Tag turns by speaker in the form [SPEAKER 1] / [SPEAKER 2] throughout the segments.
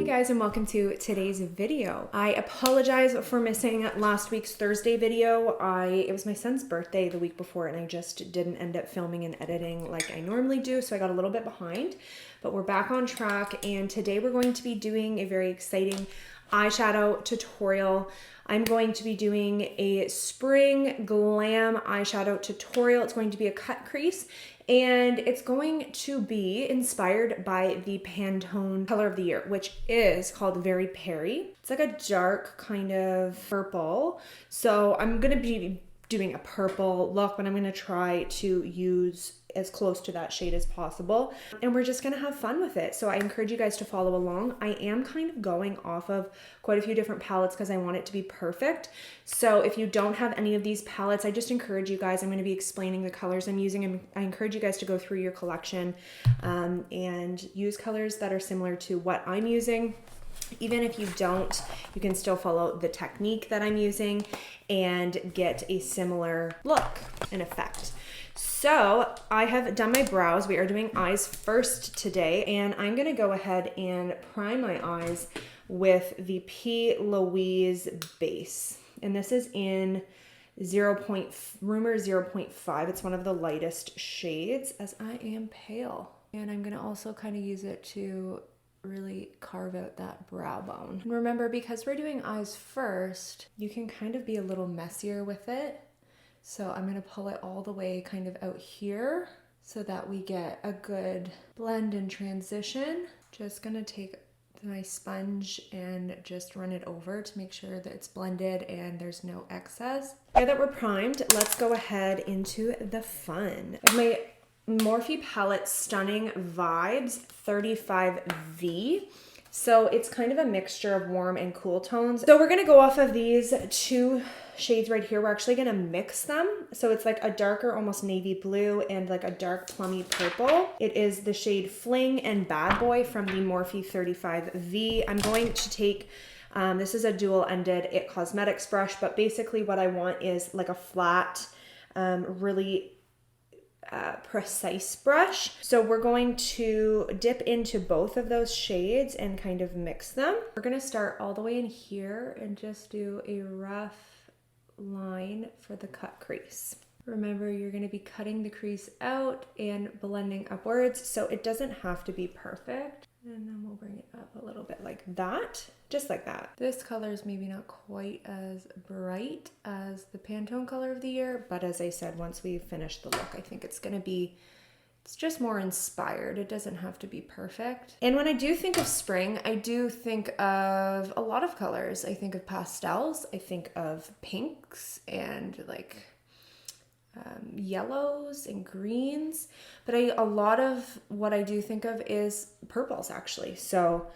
[SPEAKER 1] guys, and welcome to today's video. I apologize for missing last week's Thursday video. It was my son's birthday the week before and I just didn't end up filming and editing like I normally do, so I got a little bit behind, but we're back on track and today we're going to be doing a very exciting eyeshadow tutorial. I'm going to be doing a spring glam eyeshadow tutorial. It's going to be a cut crease and it's going to be inspired by the Pantone Color of the Year, which is called Very Peri. It's like a dark kind of purple. So I'm gonna be doing a purple look, but I'm gonna try to use as close to that shade as possible. And we're just gonna have fun with it. So I encourage you guys to follow along. I am kind of going off of quite a few different palettes because I want it to be perfect. So if you don't have any of these palettes, I just encourage you guys, I'm gonna be explaining the colors I'm using, and I encourage you guys to go through your collection and use colors that are similar to what I'm using. Even if you don't, you can still follow the technique that I'm using and get a similar look and effect. So I have done my brows. We are doing eyes first today, and I'm gonna go ahead and prime my eyes with the P. Louise base. And this is in Rumor 0.5. It's one of the lightest shades, as I am pale. And I'm gonna also kind of use it to really carve out that brow bone. And remember, because we're doing eyes first, you can kind of be a little messier with it. So I'm gonna pull it all the way kind of out here so that we get a good blend and transition. Just gonna take my sponge and just run it over to make sure that it's blended and there's no excess. Now that we're primed, let's go ahead into the fun. My Morphe palette Stunning Vibes 35V. So it's kind of a mixture of warm and cool tones. So we're gonna go off of these two shades right here. We're actually gonna mix them. So it's like a darker, almost navy blue and like a dark plummy purple. It is the shade Fling and Bad Boy from the Morphe 35V. I'm going to take, this is a dual-ended It Cosmetics brush, but basically what I want is like a flat, really precise brush. So we're going to dip into both of those shades and kind of mix them. We're going to start all the way in here and just do a rough line for the cut crease. Remember, you're going to be cutting the crease out and blending upwards, so it doesn't have to be perfect. And then we'll bring it up a little bit like that, just like that. This color is maybe not quite as bright as the Pantone Color of the Year, but as I said, once we finish the look, I think it's just more inspired. It doesn't have to be perfect. And when I do think of spring, I do think of a lot of colors. I think of pastels, I think of pinks and like yellows and greens, but a lot of what I do think of is purples actually. So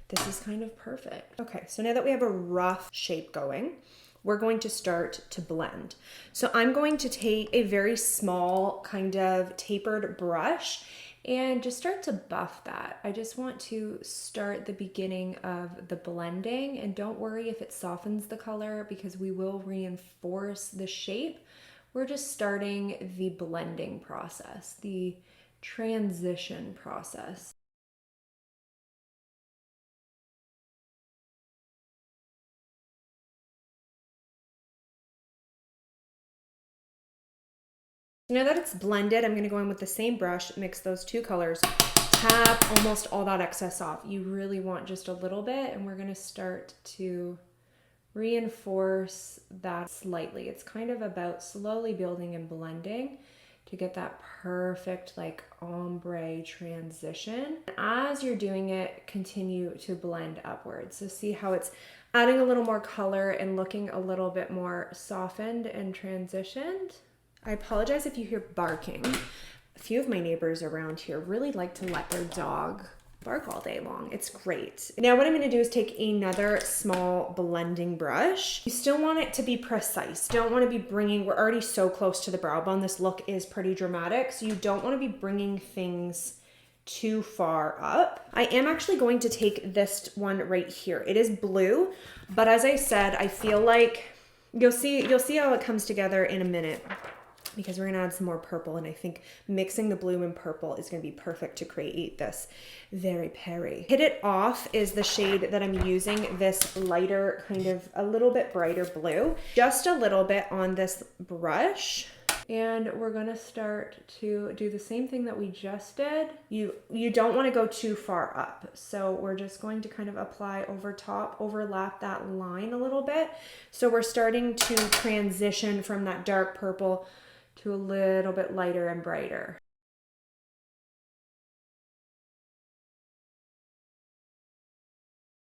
[SPEAKER 1] this is kind of perfect. Okay, so now that we have a rough shape going, we're going to start to blend. So I'm going to take a very small kind of tapered brush and just start to buff that. I just want to start the beginning of the blending, and don't worry if it softens the color because we will reinforce the shape. We're just starting the blending process, the transition process. Now that it's blended, I'm gonna go in with the same brush, mix those two colors, tap almost all that excess off. You really want just a little bit, and we're gonna start to reinforce that slightly. It's kind of about slowly building and blending to get that perfect like ombre transition. As you're doing it, continue to blend upwards. So see how it's adding a little more color and looking a little bit more softened and transitioned. I apologize if you hear barking. A few of my neighbors around here really like to let their dog bark all day long. It's great. Now what I'm going to do is take another small blending brush. You still want it to be precise. Don't want to be bringing, we're already so close to the brow bone. This look is pretty dramatic. So you don't want to be bringing things too far up. I am actually going to take this one right here. It is blue, but as I said, I feel like you'll see how it comes together in a minute. because we're gonna add some more purple, and I think mixing the blue and purple is gonna be perfect to create this very Peri. Hit It Off is the shade that I'm using, this lighter, kind of a little bit brighter blue, just a little bit on this brush. And we're gonna start to do the same thing that we just did. You don't wanna go too far up. So we're just going to kind of apply over top, overlap that line a little bit. So we're starting to transition from that dark purple to a little bit lighter and brighter.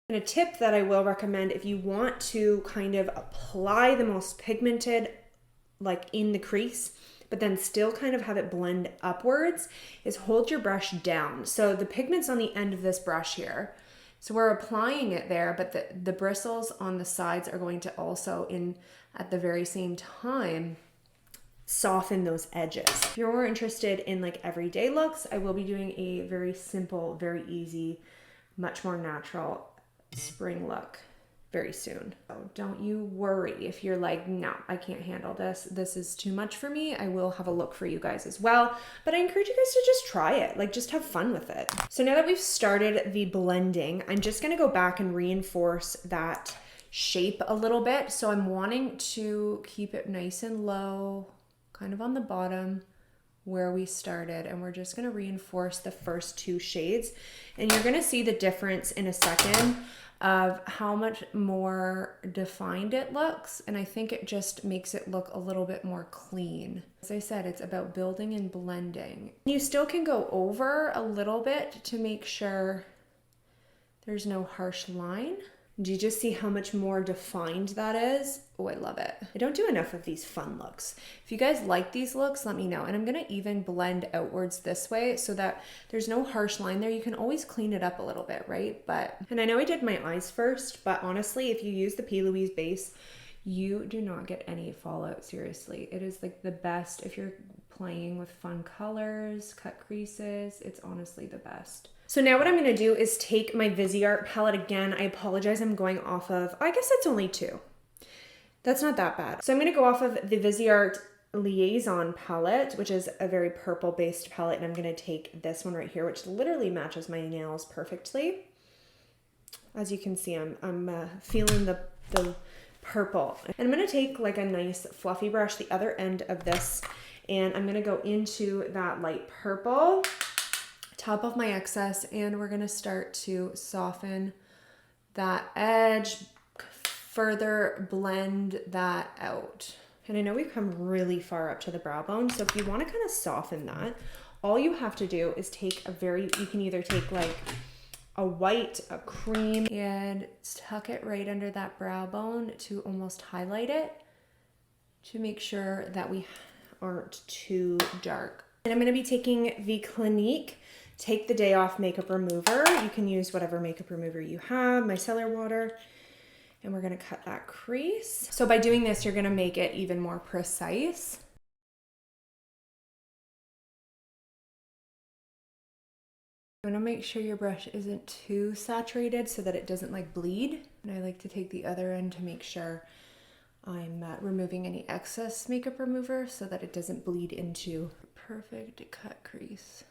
[SPEAKER 1] And a tip that I will recommend if you want to kind of apply the most pigmented, like in the crease, but then still kind of have it blend upwards, is hold your brush down. So the pigment's on the end of this brush here. So we're applying it there, but the bristles on the sides are going to also, in at the very same time, soften those edges. If you're more interested in like everyday looks, I will be doing a very simple, very easy, much more natural spring look very soon. So don't you worry if you're like, no, I can't handle this. This is too much for me. I will have a look for you guys as well. But I encourage you guys to just try it, like just have fun with it. So now that we've started the blending, I'm just gonna go back and reinforce that shape a little bit. So I'm wanting to keep it nice and low, kind of on the bottom where we started, and we're just going to reinforce the first two shades, and you're going to see the difference in a second of how much more defined it looks, and I think it just makes it look a little bit more clean. As I said, it's about building and blending. You still can go over a little bit to make sure there's no harsh line. Do you just see how much more defined that is? Oh, I love it. I don't do enough of these fun looks. If you guys like these looks, let me know. And I'm gonna even blend outwards this way so that there's no harsh line there. You can always clean it up a little bit, right? And I know I did my eyes first, but honestly, if you use the P. Louise base, you do not get any fallout, seriously. It is like the best if you're playing with fun colors, cut creases. It's honestly the best. So now what I'm gonna do is take my Viseart palette again. I apologize, I'm going off of, I guess it's only 2. That's not that bad. So I'm gonna go off of the Viseart Liason palette, which is a very purple based palette, and I'm gonna take this one right here, which literally matches my nails perfectly. As you can see, I'm feeling the purple. And I'm gonna take like a nice fluffy brush, the other end of this, and I'm gonna go into that light purple, top of my excess, and we're gonna start to soften that edge, further blend that out. And I know we've come really far up to the brow bone, so if you wanna kind of soften that, all you have to do is take you can either take like a white, a cream, and tuck it right under that brow bone to almost highlight it, to make sure that we aren't too dark. And I'm gonna be taking the Clinique Take the Day Off makeup remover. You can use whatever makeup remover you have, micellar water, and we're gonna cut that crease. So by doing this, you're gonna make it even more precise. You wanna make sure your brush isn't too saturated so that it doesn't like bleed. And I like to take the other end to make sure I'm removing any excess makeup remover so that it doesn't bleed into a perfect cut crease.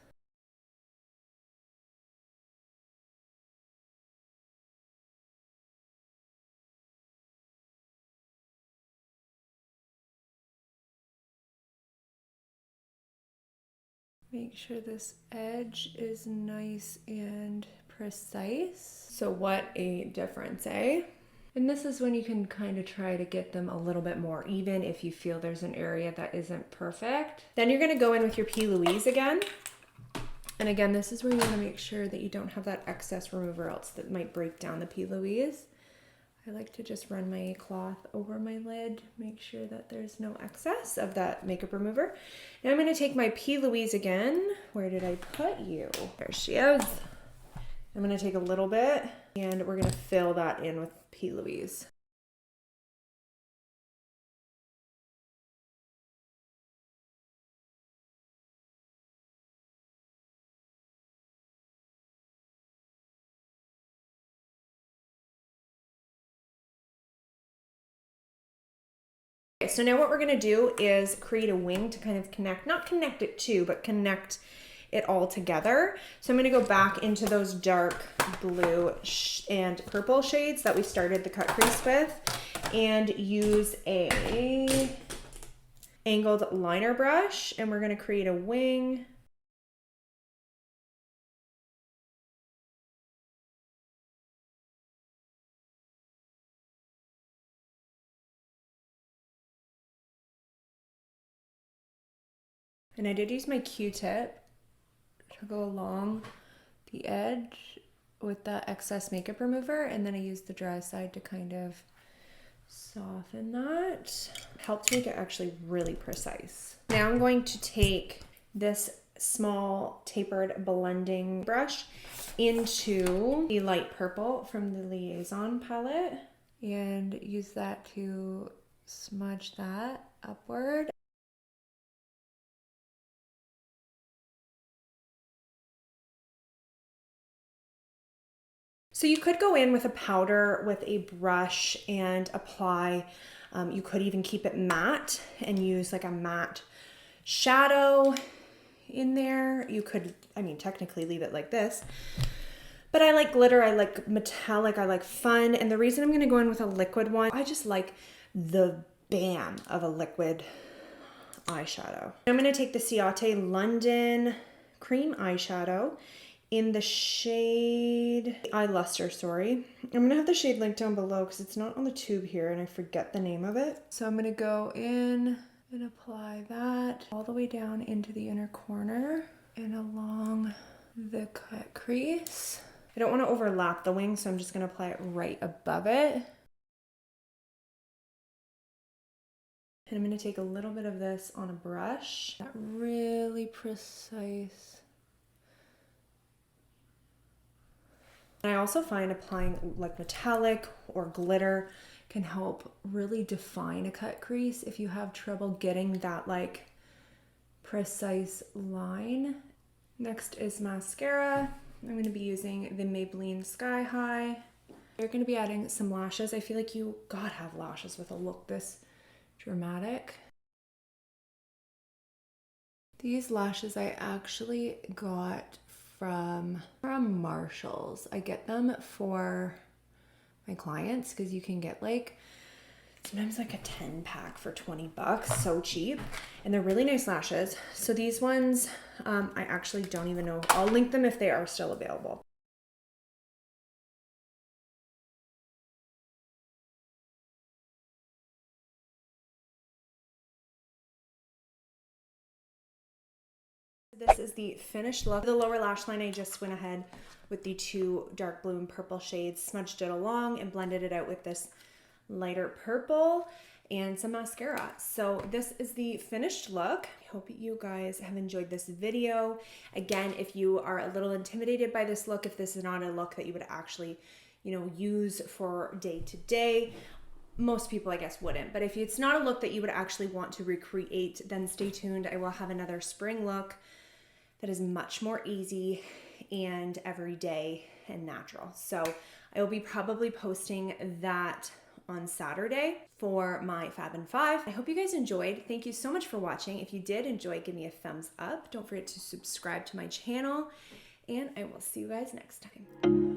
[SPEAKER 1] Make sure this edge is nice and precise. So what a difference, eh? And this is when you can kind of try to get them a little bit more even if you feel there's an area that isn't perfect. Then you're gonna go in with your P. Louise again. And again, this is where you wanna make sure that you don't have that excess remover, else that might break down the P. Louise. I like to just run my cloth over my lid, make sure that there's no excess of that makeup remover. Now I'm gonna take my P. Louise again. Where did I put you? There she is. I'm gonna take a little bit and we're gonna fill that in with P. Louise. So now what we're gonna do is create a wing to kind of connect, not connect it to, but connect it all together. So I'm gonna go back into those dark blue and purple shades that we started the cut crease with and use a angled liner brush, and we're gonna create a wing. And I did use my Q-tip to go along the edge with that excess makeup remover, and then I used the dry side to kind of soften that. Helped make it actually really precise. Now I'm going to take this small tapered blending brush into the light purple from the Liason palette and use that to smudge that upward. So you could go in with a powder with a brush and apply, you could even keep it matte and use like a matte shadow in there. You could, I mean, technically leave it like this, but I like glitter, I like metallic, I like fun. And the reason I'm gonna go in with a liquid one, I just like the bam of a liquid eyeshadow. I'm gonna take the Ciate London cream eyeshadow in the shade Eye Luster, sorry. I'm gonna have the shade linked down below because it's not on the tube here and I forget the name of it. So I'm gonna go in and apply that all the way down into the inner corner and along the cut crease. I don't wanna overlap the wing, so I'm just gonna apply it right above it. And I'm gonna take a little bit of this on a brush, that really precise. I also find applying like metallic or glitter can help really define a cut crease if you have trouble getting that like precise line. Next is mascara. I'm going to be using the Maybelline Sky High. You're going to be adding some lashes. I feel like you gotta have lashes with a look this dramatic. These lashes I actually got from Marshall's. I get them for my clients because you can get like sometimes like a 10 pack for 20 bucks, so cheap, and they're really nice lashes. So these ones I actually don't even know, I'll link them if they are still available. This is the finished look. The lower lash line, I just went ahead with the two dark blue and purple shades, smudged it along and blended it out with this lighter purple and some mascara. So this is the finished look. I hope you guys have enjoyed this video. Again, if you are a little intimidated by this look, if this is not a look that you would actually, you know, use for day to day, most people I guess wouldn't, but if it's not a look that you would actually want to recreate, then stay tuned. I will have another spring look that is much more easy and everyday and natural. So I will be probably posting that on Saturday for my Fab and Five. I hope you guys enjoyed. Thank you so much for watching. If you did enjoy, give me a thumbs up. Don't forget to subscribe to my channel, and I will see you guys next time.